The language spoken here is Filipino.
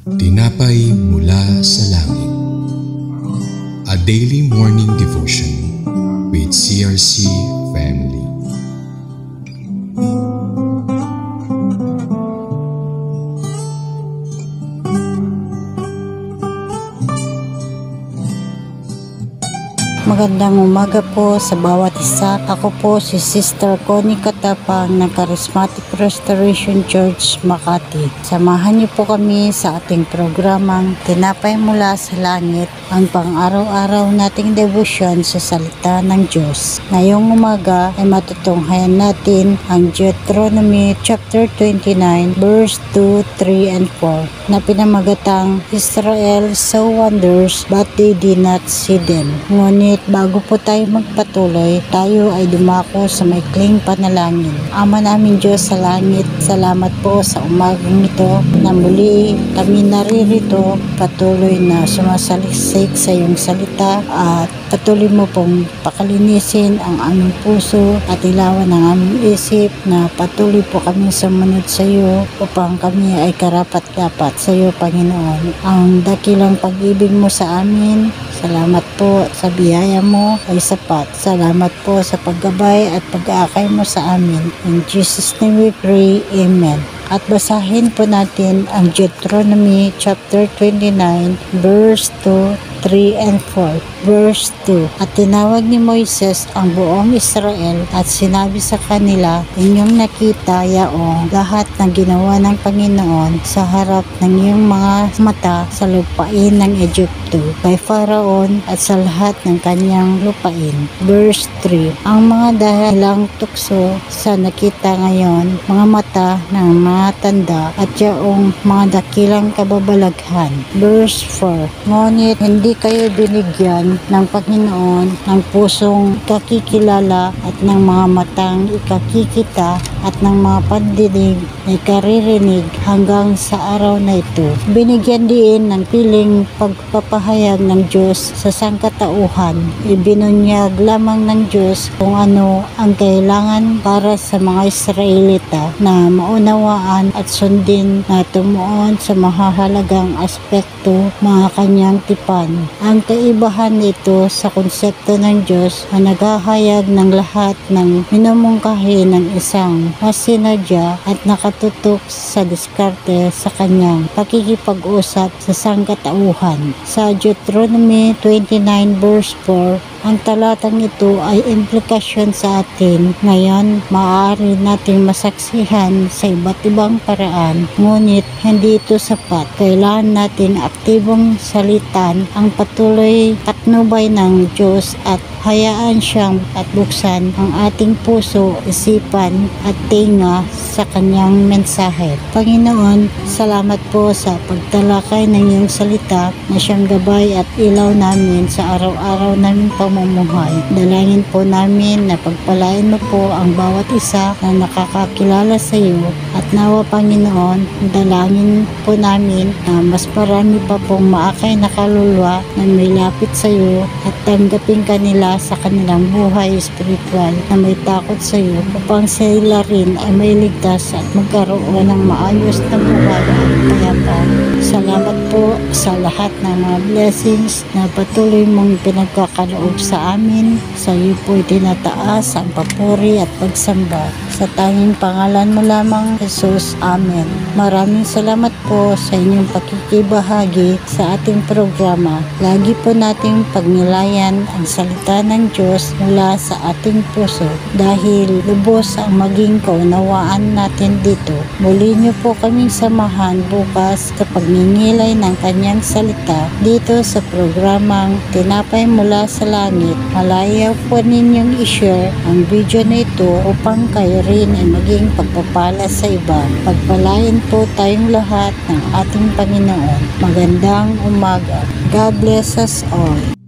Tinapay mula sa langit. A daily morning devotion with CRC family. Magandang umaga po sa bawat isa. Ako po si Sister Connie Katapang ng Charismatic Restoration Church, Makati. Samahan niyo po kami sa ating programang Tinapay Mula sa Langit, ang pang-araw-araw nating devotion sa salita ng Diyos. Ngayong umaga ay matutunghayan natin ang Deuteronomy chapter 29 verse 2, 3, and 4 na pinamagatang Israel saw wonders but they did not see them. Ngunit bago po tayo magpatuloy, tayo ay dumako sa maikling panalangin. Ama namin Diyos sa langit, salamat po sa umagang ito na muli kami naririto, patuloy na sumasaliksik sa iyong salita at patuloy mo pong pakalinisin ang aming puso at ilawan ang aming isip na patuloy po kami sumunod sa iyo upang kami ay karapat-dapat sa iyo, Panginoon. Ang dakilang pag-ibig mo sa amin, salamat po sa biyaya mo ay sapat. Salamat po sa paggabay at pag-aakay mo sa amin. In Jesus' name we pray. Amen. At basahin po natin ang Deuteronomy chapter 29 verse 2, 3, and 4. Verse 2. At tinawag ni Moises ang buong Israel at sinabi sa kanila, inyong nakita yaong lahat ng ginawa ng Panginoon sa harap ng iyong mga mata sa lupain ng Egypto, kay Pharaon at sa lahat ng kanyang lupain. Verse 3. Ang mga dahilang tukso sa nakita ngayon, mga mata ng mga tanda at yaong mga dakilang kababalaghan. Verse 4. Ngunit hindi kayo binigyan ng Panginoon ng pusong ikakikilala at ng mga matang ikakikita at ng mga pandinig na ikaririnig hanggang sa araw na ito. Binigyan din ng piling pagpapahayag ng Diyos sa sangkatauhan. Ibinunyag lamang ng Diyos kung ano ang kailangan para sa mga Israelita na maunawaan at sundin na tumuon sa mahahalagang aspekto mga kanyang tipan. Ang kaibahan nito sa konsepto ng Diyos na naghahayag ng lahat ng minumungkahi ng isang masinadya at nakatutok sa diskarte sa kanyang pakikipag-usap sa sangkatauhan. Sa Deuteronomy 29 verse 4, ang talatang ito ay implikasyon sa atin. Ngayon, maaari nating masaksihan sa iba't ibang paraan, ngunit hindi ito sapat. Kailangan nating aktibong salitan ang patuloy patnubay ng Diyos at hayaan siyang at buksan ang ating puso, isipan at tenga sa kanyang mensahe. Panginoon, salamat po sa pagtalakay ng iyong salita na siyang gabay at ilaw namin sa araw-araw namin pamumuhay. Dalangin po namin na pagpalain mo po ang bawat isa na nakakakilala sa iyo at nawa Panginoon, dalangin po namin na mas marami pa pong maakay na kaluluwa na may lapit sa iyo at tanggapin kanila sa kanilang buhay espiritual na may takot sa iyo upang sila rin ay may ligtas at magkaroon ng maayos na buhay at payapa. Salamat po sa lahat ng mga blessings na patuloy mong pinagkakaloob sa amin. Sa iyo po itinataas ang papuri at pagsamba. Sa tanging pangalan mo lamang, Jesus. Amen. Maraming salamat po sa inyong pakikibahagi sa ating programa. Lagi po nating pagnilayan ang salita ng Diyos mula sa ating puso dahil lubos ang maging kaunawaan natin dito. Muli niyo po kaming samahan bukas sa pagningilay ng kanyang salita dito sa programang Tinapay Mula sa Langit. Malaya po ninyong i-share ang video na ito upang kayo rin ay maging pagpapala sa iba. Pagpalain po tayong lahat ng ating Panginoon. Magandang umaga. God bless us all.